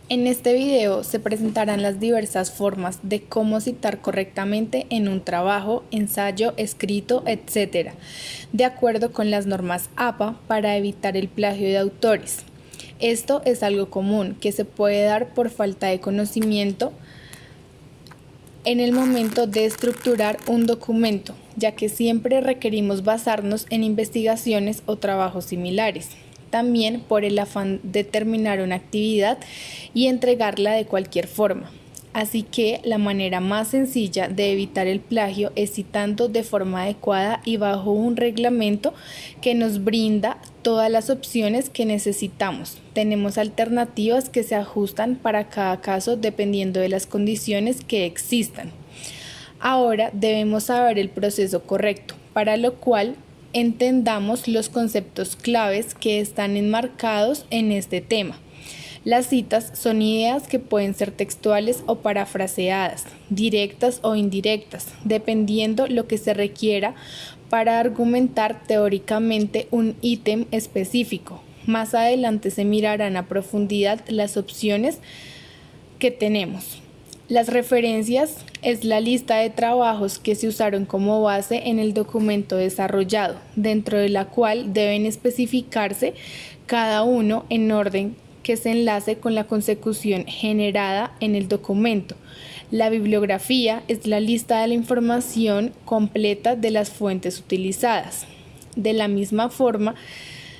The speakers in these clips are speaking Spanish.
En este video se presentarán las diversas formas de cómo citar correctamente en un trabajo, ensayo, escrito, etc., de acuerdo con las normas APA para evitar el plagio de autores. Esto es algo común que se puede dar por falta de conocimiento en el momento de estructurar un documento, ya que siempre requerimos basarnos en investigaciones o trabajos similares. También por el afán de terminar una actividad y entregarla de cualquier forma. Así que la manera más sencilla de evitar el plagio es citando de forma adecuada y bajo un reglamento que nos brinda todas las opciones que necesitamos. Tenemos alternativas que se ajustan para cada caso dependiendo de las condiciones que existan. Ahora debemos saber el proceso correcto, para lo cual entendamos los conceptos claves que están enmarcados en este tema. Las citas son ideas que pueden ser textuales o parafraseadas, directas o indirectas, dependiendo lo que se requiera para argumentar teóricamente un ítem específico. Más adelante se mirarán a profundidad las opciones que tenemos. Las referencias es la lista de trabajos que se usaron como base en el documento desarrollado, dentro de la cual deben especificarse cada uno en orden que se enlace con la consecución generada en el documento. La bibliografía es la lista de la información completa de las fuentes utilizadas. De la misma forma,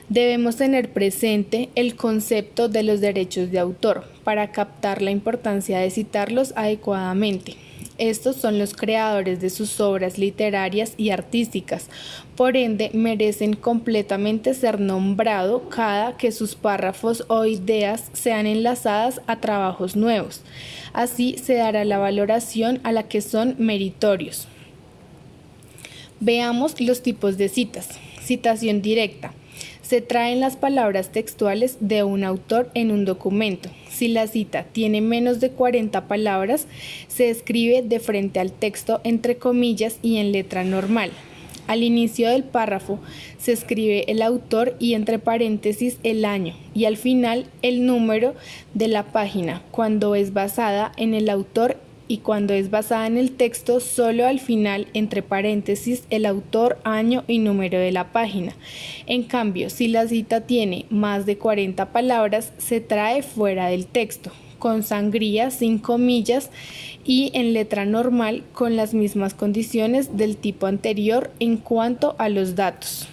debemos tener presente el concepto de los derechos de autor para captar la importancia de citarlos adecuadamente. Estos son los creadores de sus obras literarias y artísticas, por ende merecen completamente ser nombrado cada que sus párrafos o ideas sean enlazadas a trabajos nuevos. Así se dará la valoración a la que son meritorios. Veamos los tipos de citas. Citación directa. Se traen las palabras textuales de un autor en un documento. Si la cita tiene menos de 40 palabras, se escribe de frente al texto entre comillas y en letra normal. Al inicio del párrafo se escribe el autor y entre paréntesis el año y al final el número de la página cuando es basada en el autor y cuando es basada en el texto solo al final entre paréntesis el autor, año y número de la página. En cambio, si la cita tiene más de 40 palabras, se trae fuera del texto, con sangría, sin comillas y en letra normal con las mismas condiciones del tipo anterior en cuanto a los datos.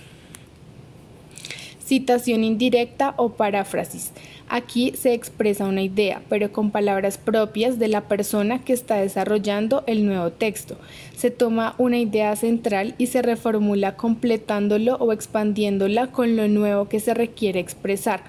Citación indirecta o paráfrasis. Aquí se expresa una idea, pero con palabras propias de la persona que está desarrollando el nuevo texto. Se toma una idea central y se reformula completándolo o expandiéndola con lo nuevo que se requiere expresar.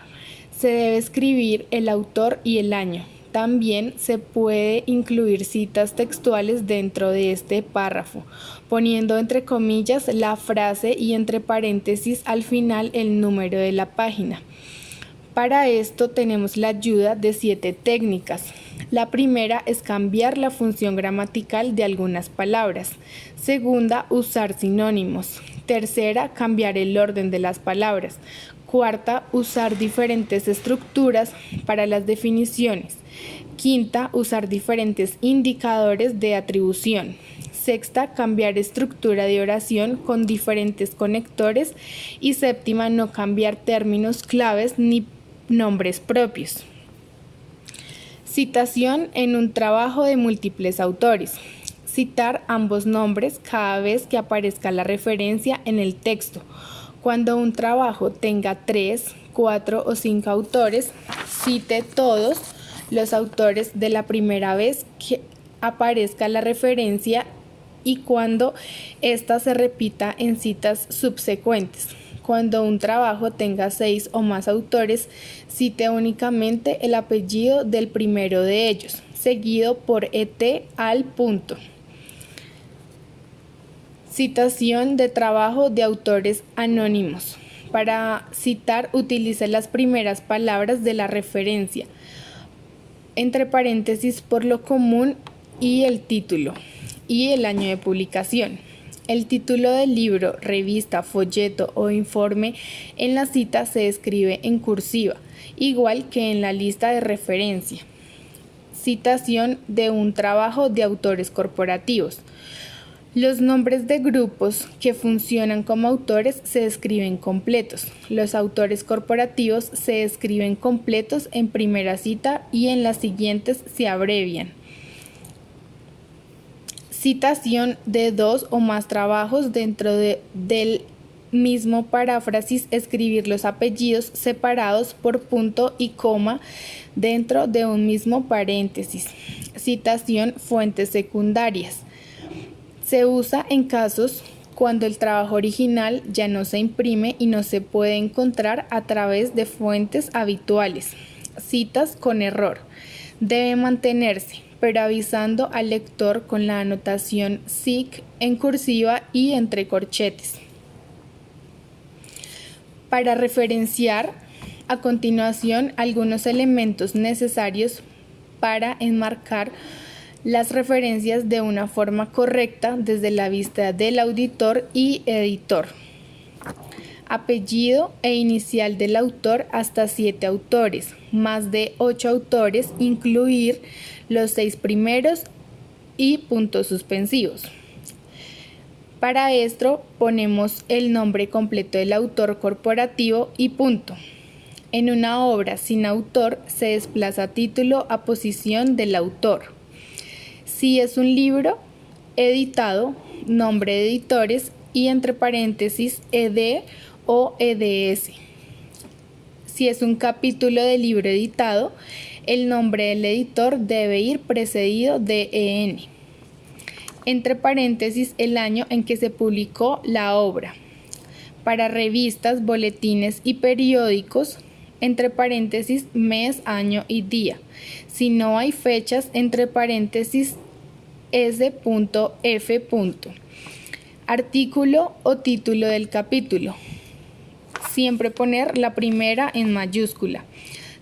Se debe escribir el autor y el año. También se puede incluir citas textuales dentro de este párrafo, poniendo entre comillas la frase y entre paréntesis al final el número de la página. Para esto tenemos la ayuda de 7 técnicas. La primera es cambiar la función gramatical de algunas palabras. Segunda, usar sinónimos. Tercera, cambiar el orden de las palabras. Cuarta, usar diferentes estructuras para las definiciones. Quinta, usar diferentes indicadores de atribución. Sexta, cambiar estructura de oración con diferentes conectores. Y séptima, no cambiar términos claves ni nombres propios. Citación en un trabajo de múltiples autores. Citar ambos nombres cada vez que aparezca la referencia en el texto. Cuando un trabajo tenga 3, 4 o 5 autores, cite todos los autores de la primera vez que aparezca la referencia y cuando ésta se repita en citas subsecuentes. Cuando un trabajo tenga 6 o más autores, cite únicamente el apellido del primero de ellos, seguido por et al punto. Citación de trabajo de autores anónimos. Para citar, utilice las primeras palabras de la referencia, entre paréntesis por lo común y el título y el año de publicación. El título del libro, revista, folleto o informe en la cita se escribe en cursiva, igual que en la lista de referencia. Citación de un trabajo de autores corporativos. Los nombres de grupos que funcionan como autores se escriben completos. Los autores corporativos se escriben completos en primera cita y en las siguientes se abrevian. Citación de dos o más trabajos dentro del mismo paráfrasis, escribir los apellidos separados por punto y coma dentro de un mismo paréntesis. Citación fuentes secundarias. Se usa en casos cuando el trabajo original ya no se imprime y no se puede encontrar a través de fuentes habituales. Citas con error. Debe mantenerse, pero avisando al lector con la anotación SIC en cursiva y entre corchetes. Para referenciar a continuación algunos elementos necesarios para enmarcar las referencias de una forma correcta desde la vista del auditor y editor. Apellido e inicial del autor hasta 7 autores, más de 8 autores, incluir los 6 primeros y puntos suspensivos. Para esto ponemos el nombre completo del autor corporativo y punto. En una obra sin autor se desplaza título a posición del autor. Si es un libro editado, nombre de editores y entre paréntesis ed o eds. Si es un capítulo de libro editado, el nombre del editor debe ir precedido de en. Entre paréntesis el año en que se publicó la obra. Para revistas, boletines y periódicos, entre paréntesis mes, año y día. Si no hay fechas, entre paréntesis s.f. Artículo o título del capítulo. Siempre poner la primera en mayúscula.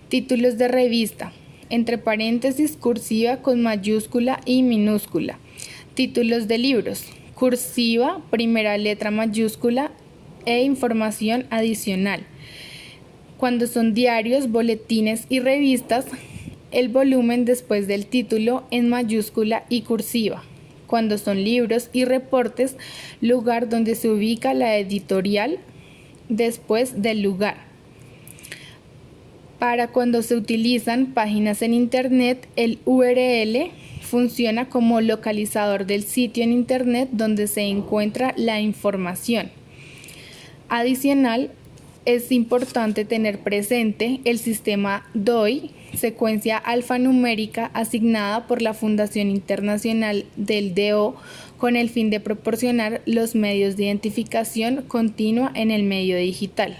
Títulos de revista, entre paréntesis cursiva con mayúscula y minúscula. Títulos de libros, cursiva, primera letra mayúscula e información adicional. Cuando son diarios, boletines y revistas, el volumen después del título en mayúscula y cursiva. Cuando son libros y reportes, lugar donde se ubica la editorial después del lugar. Para cuando se utilizan páginas en Internet, el URL funciona como localizador del sitio en Internet donde se encuentra la información. Adicional, es importante tener presente el sistema DOI, secuencia alfanumérica asignada por la Fundación Internacional del DO con el fin de proporcionar los medios de identificación continua en el medio digital.